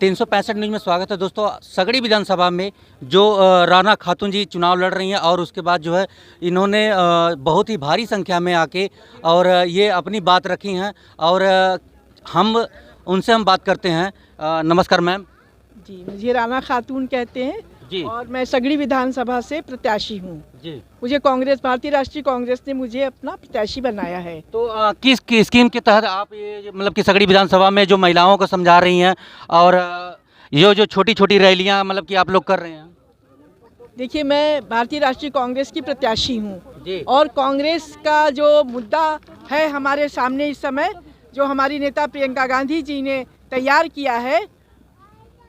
365 news में स्वागत है दोस्तों। सगड़ी विधानसभा में जो राना खातून जी चुनाव लड़ रही हैं और उसके बाद जो है इन्होंने बहुत ही भारी संख्या में आके और ये अपनी बात रखी हैं और हम उनसे बात करते हैं। नमस्कार मैम। जी, मुझे राना खातून कहते हैं जी। और मैं सगड़ी विधानसभा से प्रत्याशी हूँ। जी। मुझे कांग्रेस, भारतीय राष्ट्रीय कांग्रेस ने मुझे अपना प्रत्याशी बनाया है। तो किस स्कीम के तहत आप ये मतलब कि सगड़ी विधानसभा में जो महिलाओं को समझा रही हैं और ये जो छोटी छोटी रैलियां मतलब कि आप लोग कर रहे हैं? देखिए, मैं भारतीय राष्ट्रीय कांग्रेस की प्रत्याशी हूँ जी। और कांग्रेस का जो मुद्दा है हमारे सामने इस समय, जो हमारी नेता प्रियंका गांधी जी ने तैयार किया है,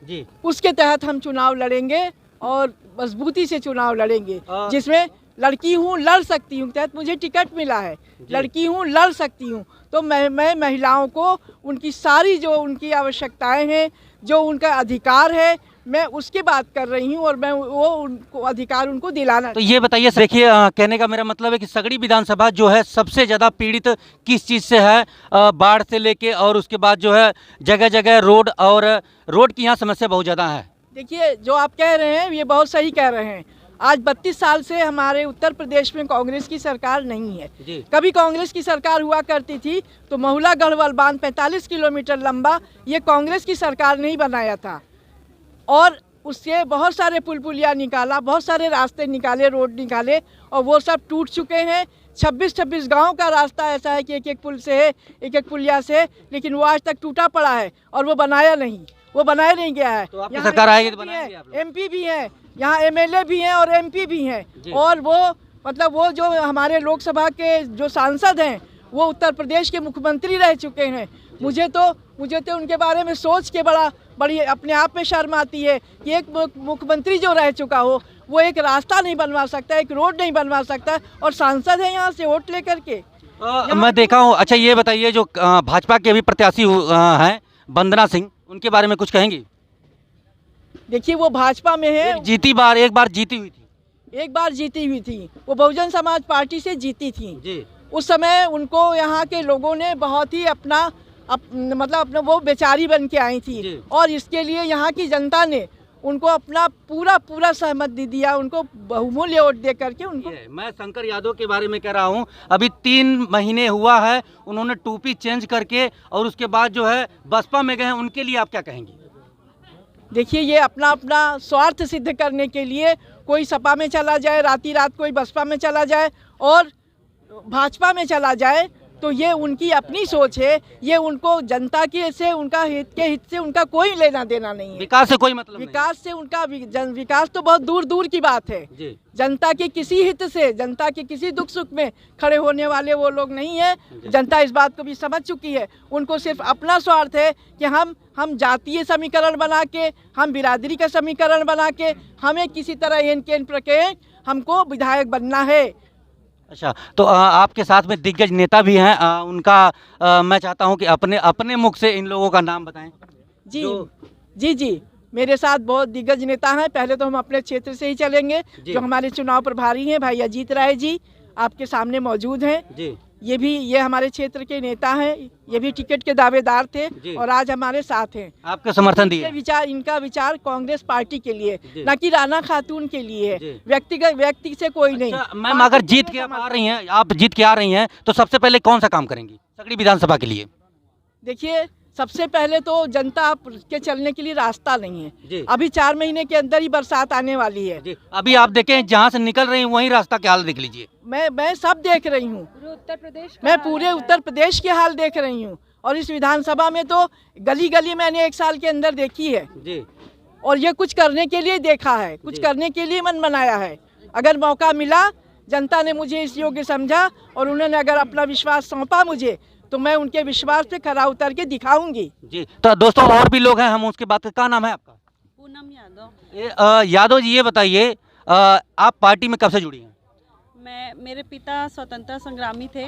जी, उसके तहत हम चुनाव लड़ेंगे और मजबूती से चुनाव लड़ेंगे। जिसमें लड़की हूँ, लड़ सकती हूँ, तहत मुझे टिकट मिला है। लड़की हूँ, लड़ सकती हूँ, तो मैं महिलाओं को उनकी सारी जो उनकी आवश्यकताएं हैं, जो उनका अधिकार है, मैं उसकी बात कर रही हूँ और मैं वो उनको अधिकार उनको दिलाना। तो ये बताइए, देखिए कहने का मेरा मतलब है कि सगड़ी विधानसभा जो है सबसे ज़्यादा पीड़ित किस चीज़ से है? बाढ़ से लेके और उसके बाद जो है जगह जगह रोड और रोड की यहाँ समस्या बहुत ज़्यादा है। देखिए, जो आप कह रहे हैं ये बहुत सही कह रहे हैं। आज 32 साल से हमारे उत्तर प्रदेश में कांग्रेस की सरकार नहीं है। कभी कांग्रेस की सरकार हुआ करती थी तो महुला गढ़वाल बांध 45 किलोमीटर लंबा ये कांग्रेस की सरकार ने ही बनाया था और उससे बहुत सारे पुल पुलिया निकाला, बहुत सारे रास्ते निकाले, रोड निकाले और वो सब टूट चुके हैं। 26 गांव का रास्ता ऐसा है कि एक एक पुल से है, एक एक पुलिया से, लेकिन वो आज तक टूटा पड़ा है और वो बनाया नहीं गया है। तो आपकी सरकार आएगी तो बनाएंगे आप लोग? एमपी भी हैं, यहाँ एमएलए भी हैं और एमपी भी हैं और वो मतलब वो जो हमारे लोकसभा के जो सांसद हैं वो उत्तर प्रदेश के मुख्यमंत्री रह चुके हैं। मुझे तो उनके बारे में सोच के बड़ी अपने आप में शर्म आती है कि एक मुख्यमंत्री जो रह चुका हो वो एक रास्ता नहीं बनवा सकता, एक रोड नहीं बनवा सकता और सांसद है यहाँ से वोट लेकर के। मैं देखा हूँ। अच्छा ये बताइए, जो भाजपा के अभी प्रत्याशी हैं वंदना सिंह, उनके बारे में कुछ कहेंगी? देखिए, वो भाजपा में है। एक बार जीती हुई थी। वो बहुजन समाज पार्टी से जीती थी जी। उस समय उनको यहाँ के लोगों ने बहुत ही अपना वो बेचारी बन के आई थी और इसके लिए यहाँ की जनता ने उनको अपना पूरा सहमत दे दिया, उनको बहुमूल्य वोट दे करके उनको। मैं शंकर यादव के बारे में कह रहा हूँ। अभी 3 महीने हुआ है, उन्होंने टोपी चेंज करके और उसके बाद जो है बसपा में गए हैं, उनके लिए आप क्या कहेंगी? देखिए, ये अपना स्वार्थ सिद्ध करने के लिए कोई सपा में चला जाए, रात कोई बसपा में चला जाए और भाजपा में चला जाए, तो ये उनकी अपनी सोच है। ये उनको जनता के से उनका हित से उनका कोई लेना देना नहीं है। विकास से कोई मतलब नहीं। विकास से उनका विकास तो बहुत दूर की बात है जी। जनता के किसी हित से, जनता के किसी दुख सुख में खड़े होने वाले वो लोग नहीं है। जनता इस बात को भी समझ चुकी है। उनको सिर्फ अपना स्वार्थ है कि हम जातीय समीकरण बना के, हम बिरादरी का समीकरण बना के, हमें किसी तरह एन प्रकार हमको विधायक बनना है। अच्छा, तो आपके साथ में दिग्गज नेता भी हैं, उनका मैं चाहता हूं कि अपने मुख से इन लोगों का नाम बताएं। जी, मेरे साथ बहुत दिग्गज नेता हैं। पहले तो हम अपने क्षेत्र से ही चलेंगे। जो हमारे चुनाव प्रभारी हैं भाई अजीत राय जी, आपके सामने मौजूद हैं जी। ये हमारे क्षेत्र के नेता हैं, ये भी टिकट के दावेदार थे और आज हमारे साथ हैं। आपका समर्थन दिए? इनका विचार कांग्रेस पार्टी के लिए, न कि राना खातून के लिए है। व्यक्ति से कोई नहीं। मैम, अगर जीत के आ रही हैं तो सबसे पहले कौन सा काम करेंगी सगड़ी विधानसभा के लिए? देखिए, सबसे पहले तो जनता के चलने के लिए रास्ता नहीं है। अभी 4 महीने के अंदर ही बरसात आने वाली है। अभी आप देखें, जहाँ से निकल रही हैं वही रास्ता के हाल देख लीजिए। मैं सब देख रही हूँ, मैं पूरे उत्तर प्रदेश के हाल देख रही हूँ और इस विधानसभा में तो गली मैंने 1 साल के अंदर देखी है जी। और ये कुछ करने के लिए देखा है, कुछ करने के लिए मन बनाया है। अगर मौका मिला, जनता ने मुझे इस योग्य समझा और उन्होंने अगर अपना विश्वास सौंपा मुझे, तो मैं उनके विश्वास पे खरा उतर के दिखाऊंगी जी। तो दोस्तों और भी लोग हैं, हम उसके बाद क्या नाम है आपका? पूनम यादव। यादव जी, ये बताइए आप पार्टी में कब से जुड़ी हैं? मेरे पिता स्वतंत्रता संग्रामी थे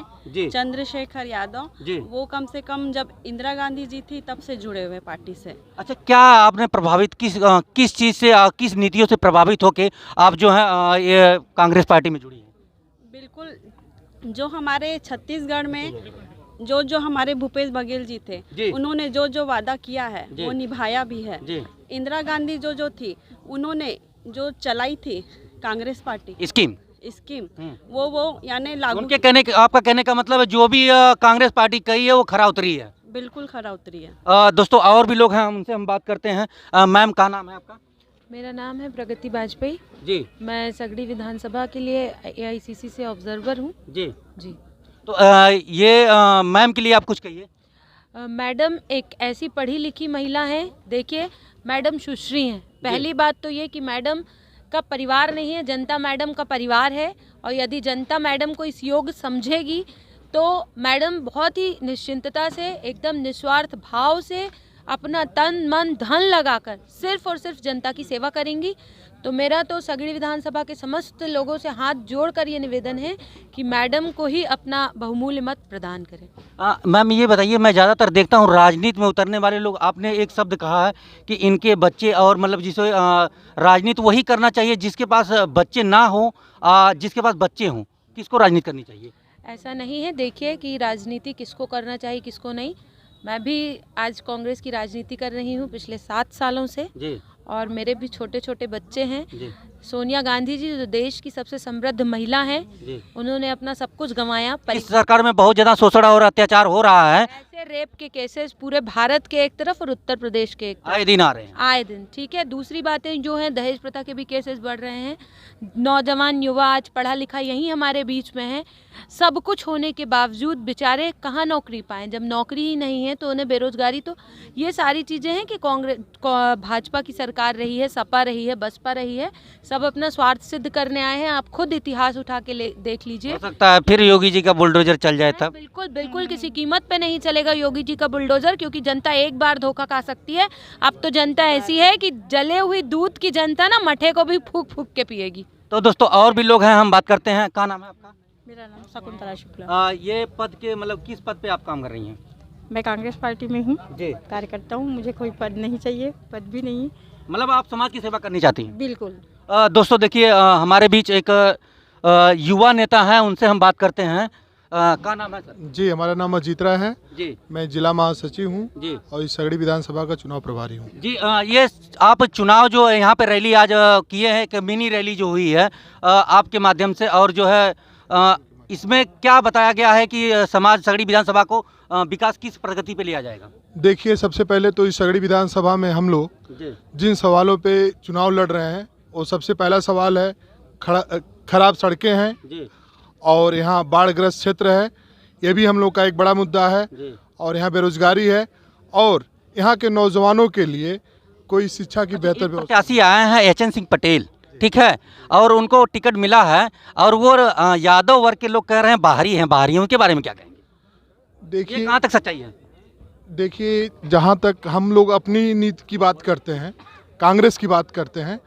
चंद्रशेखर यादव। वो कम से कम जब इंदिरा गांधी जी थी तब से जुड़े हुए पार्टी से। अच्छा, क्या आपने प्रभावित किस चीज़ से, किस नीतियों से प्रभावित होके आप जो है ये कांग्रेस पार्टी में जुड़ी हैं? बिल्कुल, जो हमारे छत्तीसगढ़ में जो जो हमारे भूपेश बघेल जी थे, उन्होंने जो जो वादा किया है वो निभाया भी है। इंदिरा गांधी जो जो थी, उन्होंने जो चलाई थी कांग्रेस पार्टी स्कीम वो यानी लागू। उनके आपका कहने का मतलब है जो भी कांग्रेस पार्टी कही है वो खरा उतरी है। बिल्कुल खरा उतरी है। दोस्तों और भी लोग हैं, उनसे हम बात करते हैं। मैम, क्या नाम है आपका? मेरा नाम है प्रगति वाजपेयी जी। मैं सगड़ी विधानसभा के लिए AICC से ऑब्जर्वर हूँ जी। तो ये मैम के लिए आप कुछ कहिए। मैडम एक ऐसी पढ़ी लिखी महिला हैं। देखिए, मैडम सुश्री हैं। पहली बात तो ये कि मैडम का परिवार नहीं है, जनता मैडम का परिवार है। और यदि जनता मैडम को इस योग्य समझेगी तो मैडम बहुत ही निश्चिंतता से, एकदम निस्वार्थ भाव से अपना तन मन धन लगाकर सिर्फ और सिर्फ जनता की सेवा करेंगी। तो मेरा तो सगड़ी विधानसभा के समस्त लोगों से हाथ जोड़कर ये निवेदन है कि मैडम को ही अपना बहुमूल्य मत प्रदान करें। मैम ये बताइए, मैं ज़्यादातर देखता हूँ राजनीति में उतरने वाले लोग, आपने एक शब्द कहा है कि इनके बच्चे, और मतलब जिसे राजनीति वही करना चाहिए जिसके पास बच्चे ना हो, जिसके पास बच्चे हों। किसको राजनीति करनी चाहिए? ऐसा नहीं है। देखिए कि राजनीति किसको करना चाहिए किसको नहीं। मैं भी आज कांग्रेस की राजनीति कर रही हूँ पिछले 7 सालों से जी। और मेरे भी छोटे छोटे बच्चे हैं जी। सोनिया गांधी जी जो देश की सबसे समृद्ध महिला हैं, उन्होंने अपना सब कुछ गंवाया। इस सरकार में बहुत ज़्यादा शोषण और अत्याचार हो रहा है। ऐसे रेप के केसेस पूरे भारत के एक तरफ और उत्तर प्रदेश के एक तरफ आए दिन आ रहे हैं, आए दिन। ठीक है, दूसरी बातें जो हैं, दहेज प्रथा के भी केसेस बढ़ रहे हैं। नौजवान युवा आज पढ़ा लिखा यहीं हमारे बीच में है। सब कुछ होने के बावजूद बेचारे कहाँ नौकरी पाएं? जब नौकरी ही नहीं है तो उन्हें बेरोजगारी। तो ये सारी चीज़ें हैं कि कांग्रेस भाजपा की सरकार रही है, सपा रही है, बसपा रही है, सब अपना स्वार्थ सिद्ध करने आए हैं। आप खुद इतिहास उठा के देख लीजिए। हो सकता है फिर योगी जी का बुलडोजर चल जाए तब। बिल्कुल बिल्कुल किसी कीमत पे नहीं चलेगा योगी जी का बुलडोजर, क्योंकि जनता एक बार धोखा खा सकती है। अब तो जनता ऐसी है कि जले हुई दूध की जनता ना मठे को भी फूक फूक के पिएगी। तो दोस्तों और भी लोग हैं, हम बात करते हैं। क्या नाम है आपका? मेरा नाम शकुंतला शुक्ला। ये पद के मतलब किस पद पे आप काम कर रही हैं? मैं कांग्रेस पार्टी में हूँ जी, कार्यकर्ता हूँ। मुझे कोई पद नहीं चाहिए, पद भी नहीं। मतलब आप समाज की सेवा करनी चाहती हैं? बिल्कुल। दोस्तों देखिए, हमारे बीच एक युवा नेता है, उनसे हम बात करते हैं। क्या नाम है सर? जी, हमारा नाम अजीत राय है जी। मैं जिला महासचिव हूँ जी और इस सगड़ी विधानसभा का चुनाव प्रभारी हूँ जी। ये आप चुनाव जो यहाँ पे रैली आज किए हैं, एक मिनी रैली जो हुई है आपके माध्यम से, और जो है इसमें क्या बताया गया है कि समाज सगड़ी विधानसभा को विकास किस प्रगति पे लिया जाएगा? देखिए, सबसे पहले तो इस सगड़ी विधानसभा में हम लोग जिन सवालों पे चुनाव लड़ रहे हैं, वो सबसे पहला सवाल है खराब सड़कें हैं जी। और यहाँ बाढ़ग्रस्त क्षेत्र है, ये भी हम लोग का एक बड़ा मुद्दा है जी। और यहाँ बेरोजगारी है, और यहाँ के नौजवानों के लिए कोई शिक्षा की बेहतर व्यवस्था। प्रत्याशी आए हैं HN सिंह पटेल, ठीक है, और उनको टिकट मिला है, और वो यादव वर्ग के लोग कह रहे हैं बाहरी हैं, बाहरियों के बारे में क्या कहेंगे? देखिए कहाँ तक सच्चाई है? देखिए, जहाँ तक हम लोग अपनी नीति की बात करते हैं, कांग्रेस की बात करते हैं,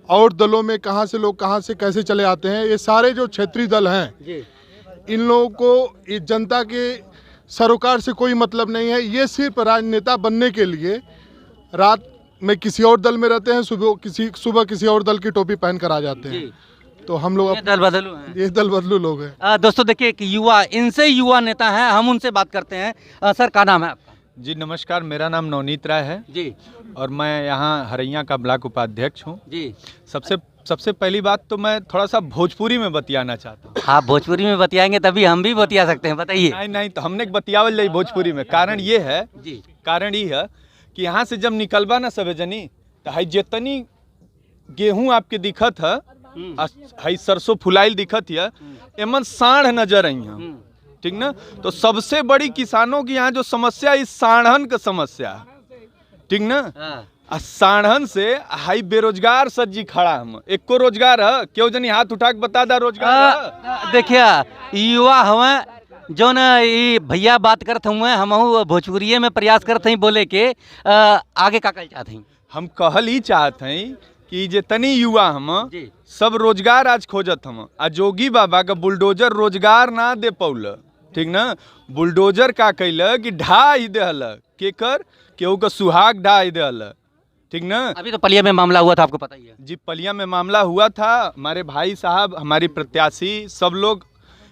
और दलों में कहाँ से लोग कहाँ से कैसे चले आते हैं, ये सारे जो क्षेत्रीय दल हैं, इन लोगों को इस जनता के सरोकार से कोई मतलब नहीं है। ये सिर्फ राजनेता बनने के लिए रात में किसी और दल में रहते हैं, सुबह किसी और दल की टोपी पहन कर आ जाते हैं। तो हम लोग ये दल बदलू लोग हैं। दोस्तों देखिए, एक युवा, इनसे युवा नेता हैं, हम उनसे बात करते हैं। सर, क्या नाम है आपका? जी नमस्कार, मेरा नाम नवनीत राय है जी, और मैं यहाँ हरैया का ब्लॉक उपाध्यक्ष हूँ जी। सबसे पहली बात तो मैं थोड़ा सा भोजपुरी में बतियाना चाहता हूँ। हाँ, भोजपुरी में बतियाएंगे तभी हम भी बतिया सकते हैं, बताइए। नहीं, तो हमने बतियावल जाए भोजपुरी में। कारण ये है कि यहाँ से जब निकलबा ना सबे जनी, तो हाई जितनी गेहूँ आपके दिखत है, हाई सरसों फुलाइल दिखत है, एमन साढ़ नजर आई है, ठीक ना। तो सबसे बड़ी किसानों की यहाँ जो समस्या, इस साढ़न का समस्या, ठीक ना। साढ़न से हाई बेरोजगार सज्जी खड़ा, हम एक को रोजगार है, क्यों जनी हाथ उठा के बता दा रोजगार। देखिए, युवा हमें जो न ये भैया बात करते हुए, हम भोजपुरिये में प्रयास करते हैं बोले के आगे का कल चाहते हैं। हम कहल ही चाहते हैं कि जितनी युवा हम सब रोजगार आज खोजत हम। जोगी बाबा का बुलडोजर रोजगार ना दे पौल, ठीक ना। बुलडोजर का कैल कि ढा ही दहल, केकर केहू का सुहाग ढा ही दहल, ठीक ना। अभी तो पलिया में मामला हुआ था, आपको पता ही है जी। पलिया में मामला हुआ था, हमारे भाई साहब, हमारी प्रत्याशी, सब लोग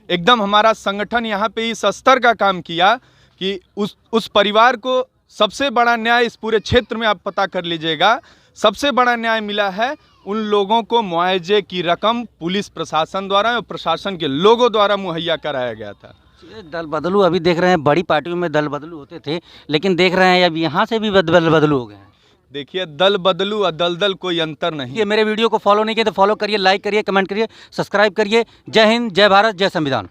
एकदम हमारा संगठन यहाँ पे इस स्तर का काम किया कि उस परिवार को सबसे बड़ा न्याय इस पूरे क्षेत्र में आप पता कर लीजिएगा, सबसे बड़ा न्याय मिला है। उन लोगों को मुआवजे की रकम पुलिस प्रशासन द्वारा और प्रशासन के लोगों द्वारा मुहैया कराया गया था। दल बदलू अभी देख रहे हैं, बड़ी पार्टियों में दल बदलू होते थे, लेकिन देख रहे हैं अब यहाँ से भी दल बदलू हो गए हैं। देखिए, दल बदलू और दलदल कोई अंतर नहीं। ये मेरे वीडियो को फॉलो नहीं किया तो फॉलो करिए, लाइक करिए, कमेंट करिए, सब्सक्राइब करिए। जय हिंद, जय भारत, जय संविधान।